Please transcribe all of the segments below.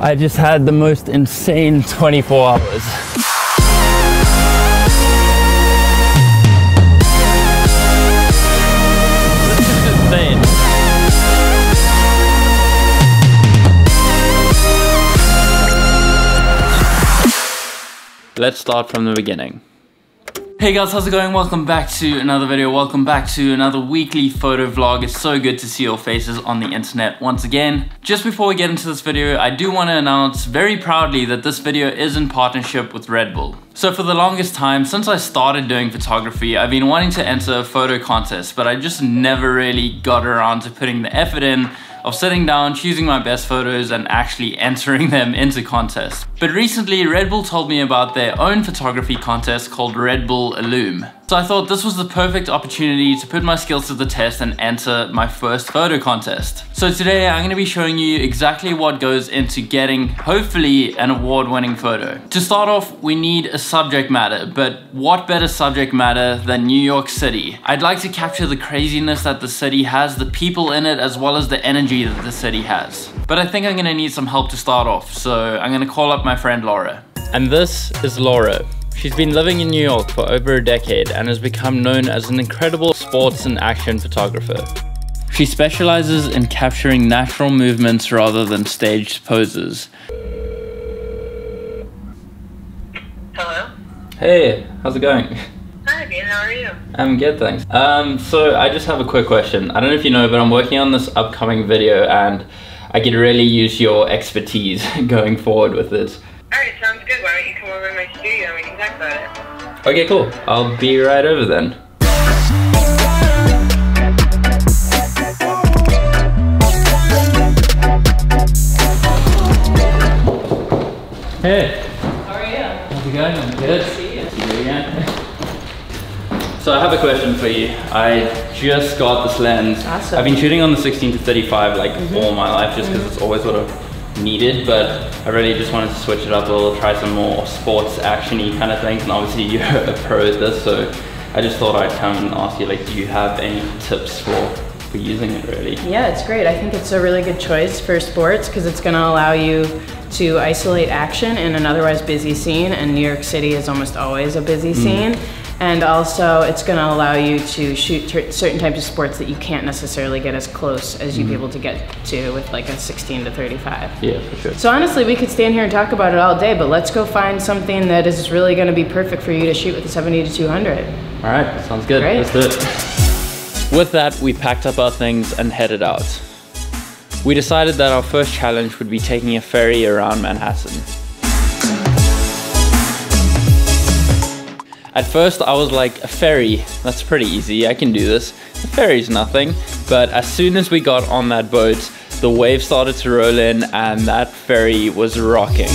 I just had the most insane 24 hours. This is insane. Let's start from the beginning. Hey guys, how's it going? Welcome back to another video. Welcome back to another weekly photo vlog. It's so good to see your faces on the internet once again. Just before we get into this video, I do want to announce very proudly that this video is in partnership with Red Bull. So for the longest time, since I started doing photography, I've been wanting to enter a photo contest, but I just never really got around to putting the effort in of sitting down, choosing my best photos and actually entering them into contests. But recently, Red Bull told me about their own photography contest called Red Bull Illume. So I thought this was the perfect opportunity to put my skills to the test and enter my first photo contest. So today I'm going to be showing you exactly what goes into getting, hopefully, an award-winning photo. To start off, we need a subject matter, but what better subject matter than New York City? I'd like to capture the craziness that the city has, the people in it, as well as the energy that the city has. But I think I'm going to need some help to start off, so I'm going to call up my friend Laura. And this is Laura. She's been living in New York for over a decade and has become known as an incredible sports and action photographer. She specializes in capturing natural movements rather than staged poses. Hello? Hey, how's it going? Hi, Dean, how are you? I'm good, thanks. So I just have a quick question. I don't know if you know, but I'm working on this upcoming video and I could really use your expertise going forward with it. Alright, sounds good. Why don't you come over to my studio and we can talk about it? Okay, cool. I'll be right over then. Hey. How are you? How's it going? I'm good. See you. See you again. So I have a question for you. I just got this lens. Awesome. I've been shooting on the 16 to 35 like all my life just because it's always what I've needed, but I really just wanted to switch it up a little, try some more sports action-y kind of things, and obviously you're a pro at this, so I just thought I'd come and ask you, like, do you have any tips for using it really? Yeah, it's great. I think it's a really good choice for sports because it's going to allow you to isolate action in an otherwise busy scene, and New York City is almost always a busy scene. And also it's going to allow you to shoot certain types of sports that you can't necessarily get as close as you'd be able to get to with like a 16 to 35. Yeah, for sure. So honestly, we could stand here and talk about it all day, but let's go find something that is really going to be perfect for you to shoot with the 70 to 200. All right, sounds good. Great. Let's do it. With that, we packed up our things and headed out. We decided that our first challenge would be taking a ferry around Manhattan. At first I was like, a ferry, that's pretty easy, I can do this. The ferry's nothing. But as soon as we got on that boat, the waves started to roll in and that ferry was rocking.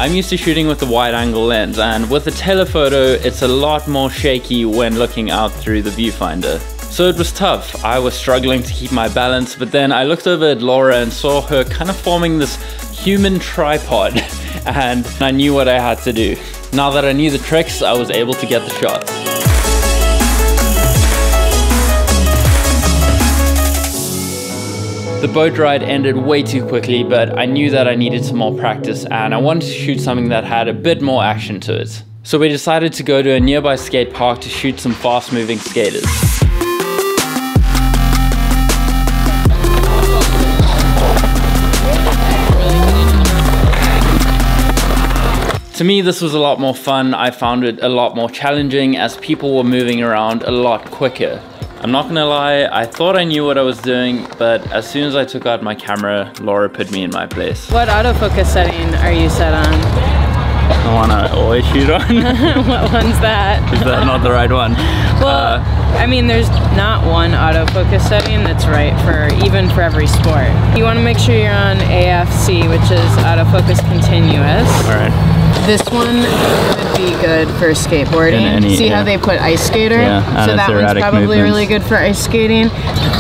I'm used to shooting with the wide angle lens, and with the telephoto, it's a lot more shaky when looking out through the viewfinder. So it was tough. I was struggling to keep my balance, but then I looked over at Laura and saw her kind of forming this human tripod. And I knew what I had to do. Now that I knew the tricks, I was able to get the shots. The boat ride ended way too quickly, but I knew that I needed some more practice and I wanted to shoot something that had a bit more action to it. So we decided to go to a nearby skate park to shoot some fast-moving skaters. To me, this was a lot more fun. I found it a lot more challenging as people were moving around a lot quicker. I'm not gonna lie, I thought I knew what I was doing, but as soon as I took out my camera, Laura put me in my place. What autofocus setting are you set on? The one I always shoot on. What one's that? Is that not the right one? Well, I mean, there's not one autofocus setting that's right for even for every sport. You want to make sure you're on AFC, which is autofocus continuous. All right. This one would be good for skateboarding. See how they put ice skater? Yeah, so that one's probably movements. really good for ice skating.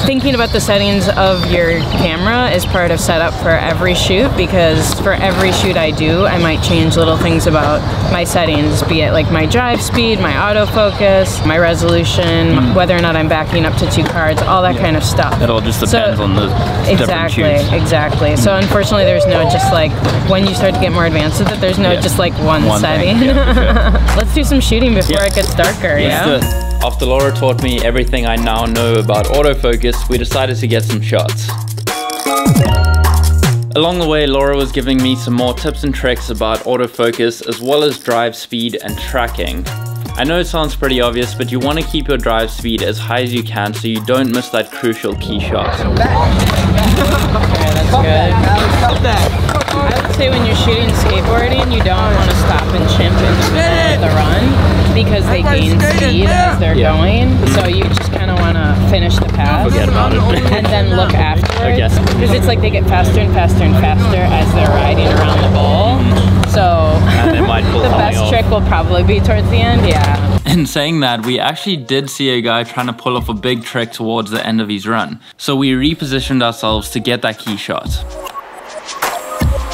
Thinking about the settings of your camera is part of setup for every shoot, because for every shoot I do, I might change little things about my settings, be it like my drive speed, my autofocus, my resolution, whether or not I'm backing up to 2 cards, all that kind of stuff. It all just depends on the different shoots. Exactly. So unfortunately there's no just like, when you start to get more advanced with it, there's no just like one setting. Yeah, sure. Let's do some shooting before it gets darker, Let's do it. After Laura taught me everything I now know about autofocus, we decided to get some shots. Along the way, Laura was giving me some more tips and tricks about autofocus, as well as drive speed and tracking. I know it sounds pretty obvious, but you want to keep your drive speed as high as you can so you don't miss that crucial key shot. Okay, that's good. I would say when you're shooting skateboarding, you don't want to stop and chimp in the middle of the run, because they gain speed as they're going. So you just kind of want to finish the pass. Forget about it. And then look afterwards. Because it's like they get faster and faster and faster as they're riding around the bowl. So And they might pull the best trick will probably be towards the end, In saying that, we actually did see a guy trying to pull off a big trick towards the end of his run. So we repositioned ourselves to get that key shot.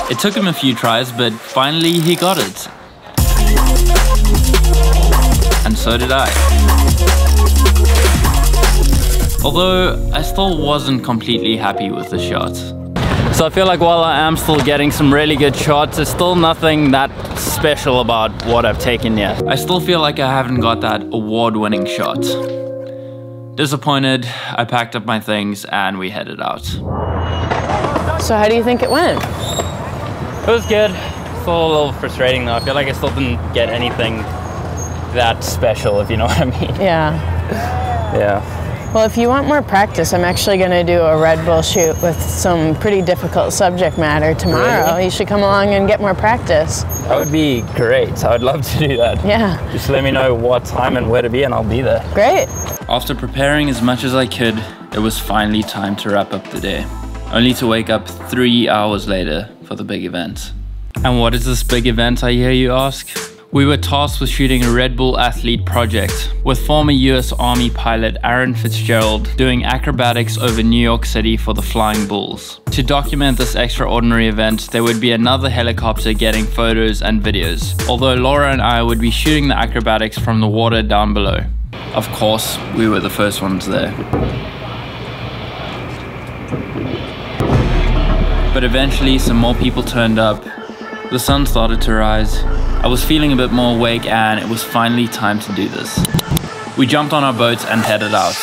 It took him a few tries, but finally he got it. And so did I. Although, I still wasn't completely happy with the shot. So I feel like while I am still getting some really good shots, there's still nothing that special about what I've taken yet. I still feel like I haven't got that award-winning shot. Disappointed, I packed up my things and we headed out. So how do you think it went? It was good. Still a little frustrating though. I feel like I still didn't get anything that special, if you know what I mean. Yeah. Well, if you want more practice, I'm actually going to do a Red Bull shoot with some pretty difficult subject matter tomorrow. Really? You should come along and get more practice. That would be great. I would love to do that. Yeah. Just let me know what time and where to be and I'll be there. Great. After preparing as much as I could, it was finally time to wrap up the day. Only to wake up 3 hours later for the big event. And what is this big event, I hear you ask? We were tasked with shooting a Red Bull athlete project, with former US Army pilot Aaron Fitzgerald doing acrobatics over New York City for the Flying Bulls. To document this extraordinary event, there would be another helicopter getting photos and videos, although Laura and I would be shooting the acrobatics from the water down below. Of course, we were the first ones there. But eventually some more people turned up, the sun started to rise, I was feeling a bit more awake and it was finally time to do this. We jumped on our boats and headed out. So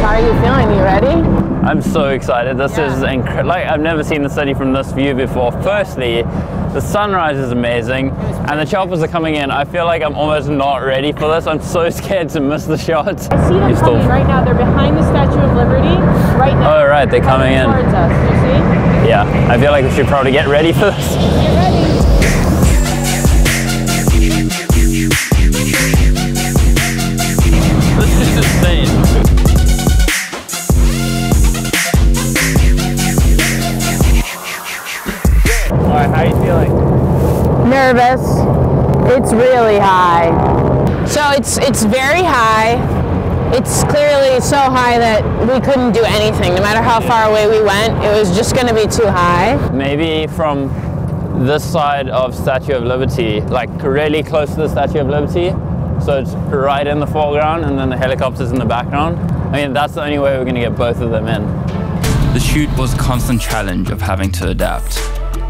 how are you feeling? You ready? I'm so excited. This is incredible. Like, I've never seen the city from this view before. Firstly, the sunrise is amazing and the choppers are coming in. I feel like I'm almost not ready for this. I'm so scared to miss the shots. I see them coming right now. They're behind the Statue of Liberty right now. Oh, right, they're coming in. Towards us. You see? Yeah, I feel like we should probably get ready for this. Get ready. This is insane. Alright, how are you feeling? Nervous. It's really high. So it's very high. It's clearly so high that we couldn't do anything. No matter how far away we went, it was just going to be too high. Maybe from this side of Statue of Liberty, like really close to the Statue of Liberty, so it's right in the foreground and then the helicopter's in the background. I mean, that's the only way we're going to get both of them in. The shoot was a constant challenge of having to adapt.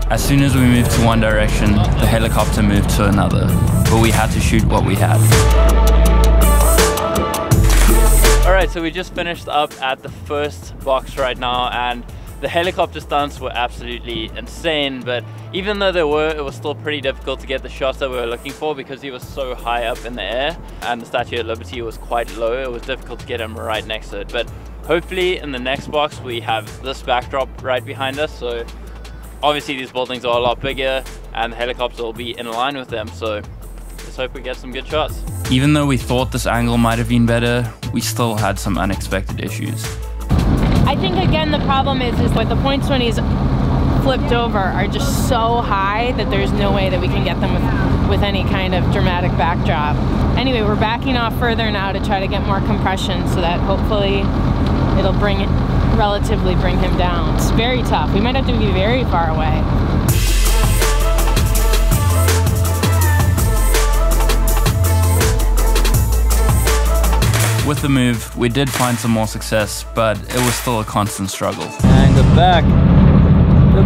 As soon as we moved to one direction, the helicopter moved to another, but we had to shoot what we had. Alright, so we just finished up at the first box right now, and the helicopter stunts were absolutely insane, but even though they were, it was still pretty difficult to get the shots that we were looking for because he was so high up in the air and the Statue of Liberty was quite low. It was difficult to get him right next to it, but hopefully in the next box we have this backdrop right behind us, so obviously these buildings are a lot bigger, and the helicopter will be in line with them. So let's hope we get some good shots. Even though we thought this angle might have been better, we still had some unexpected issues. I think again the problem is like the points when he's flipped over are just so high that there's no way that we can get them with any kind of dramatic backdrop. Anyway, we're backing off further now to try to get more compression so that hopefully it'll relatively bring him down. It's very tough. We might have to be very far away. With the move, we did find some more success, but it was still a constant struggle. And go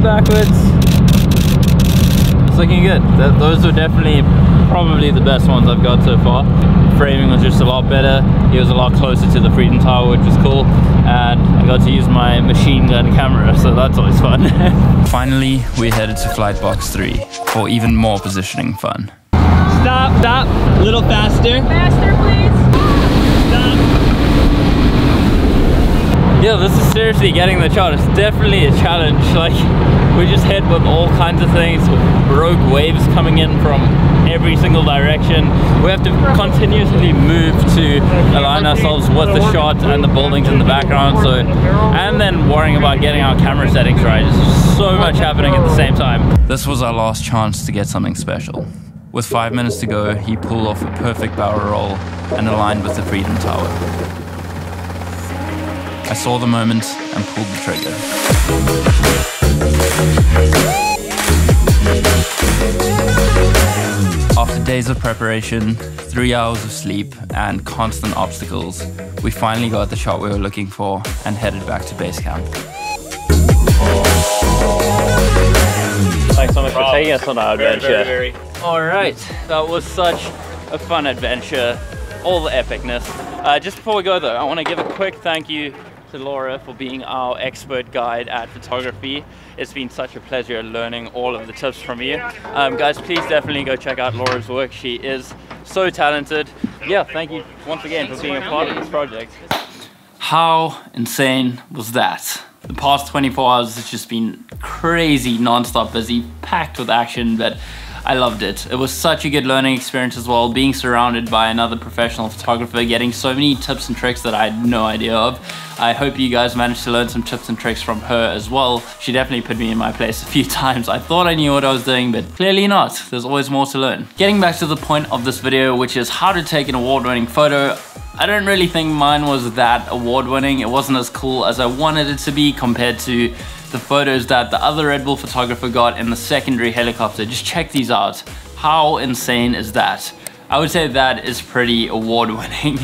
backwards. It's looking good. Those were definitely probably the best ones I've got so far. Framing was just a lot better. He was a lot closer to the Freedom Tower, which was cool. And I got to use my machine gun camera, so that's always fun. Finally, we headed to flight box 3 for even more positioning fun. Stop, a little faster. Faster, please. Yeah, this is seriously getting the shot. It's definitely a challenge. Like, we just hit with all kinds of things, rogue waves coming in from every single direction. We have to continuously move to align ourselves with the shot and the buildings in the background. So, and then worrying about getting our camera settings right. It's just so much happening at the same time. This was our last chance to get something special. With 5 minutes to go, he pulled off a perfect barrel roll and aligned with the Freedom Tower. I saw the moment and pulled the trigger. After days of preparation, 3 hours of sleep, and constant obstacles, we finally got the shot we were looking for and headed back to base camp. Thanks so much for taking us on our adventure. Alright, that was such a fun adventure, all the epicness. Just before we go though, I want to give a quick thank you to Laura for being our expert guide at photography. It's been such a pleasure learning all of the tips from you. Guys, please definitely go check out Laura's work. She is so talented. Yeah, thank you once again for being a part of this project. How insane was that? The past 24 hours has just been crazy, non-stop busy, packed with action, but I loved it. It was such a good learning experience as well, being surrounded by another professional photographer, getting so many tips and tricks that I had no idea of. I hope you guys managed to learn some tips and tricks from her as well. She definitely put me in my place a few times. I thought I knew what I was doing, but clearly not. There's always more to learn. Getting back to the point of this video, which is how to take an award-winning photo. I don't really think mine was that award-winning. It wasn't as cool as I wanted it to be compared to the photos that the other Red Bull photographer got in the secondary helicopter. Just check these out. How insane is that? I would say that is pretty award-winning.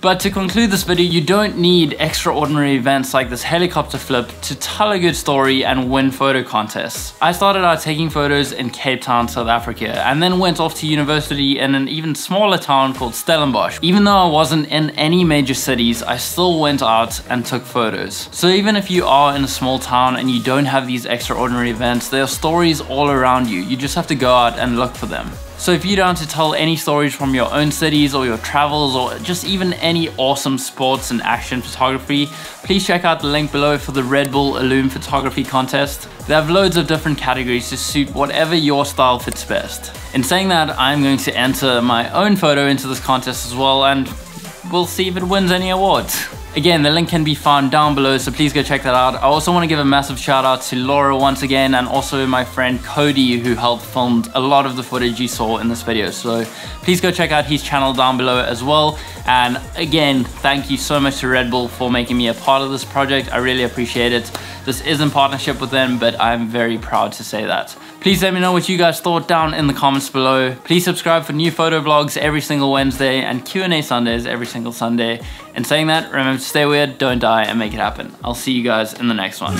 But to conclude this video, you don't need extraordinary events like this helicopter flip to tell a good story and win photo contests. I started out taking photos in Cape Town, South Africa, and then went off to university in an even smaller town called Stellenbosch. Even though I wasn't in any major cities, I still went out and took photos. So even if you are in a small town and you don't have these extraordinary events, there are stories all around you. You just have to go out and look for them. So if you're down to tell any stories from your own cities or your travels or just even any awesome sports and action photography, please check out the link below for the Red Bull Illume Photography Contest. They have loads of different categories to suit whatever your style fits best. In saying that, I'm going to enter my own photo into this contest as well, and we'll see if it wins any awards. Again, the link can be found down below, so please go check that out. I also want to give a massive shout out to Laura once again, and also my friend CODY, who helped film a lot of the footage you saw in this video. So please go check out his channel down below as well. And again, thank you so much to Red Bull for making me a part of this project. I really appreciate it. This is in partnership with them, but I'm very proud to say that. Please let me know what you guys thought down in the comments below. Please subscribe for new photo vlogs every single Wednesday and Q&A Sundays every single Sunday. In saying that, remember to stay weird, don't die, and make it happen. I'll see you guys in the next one.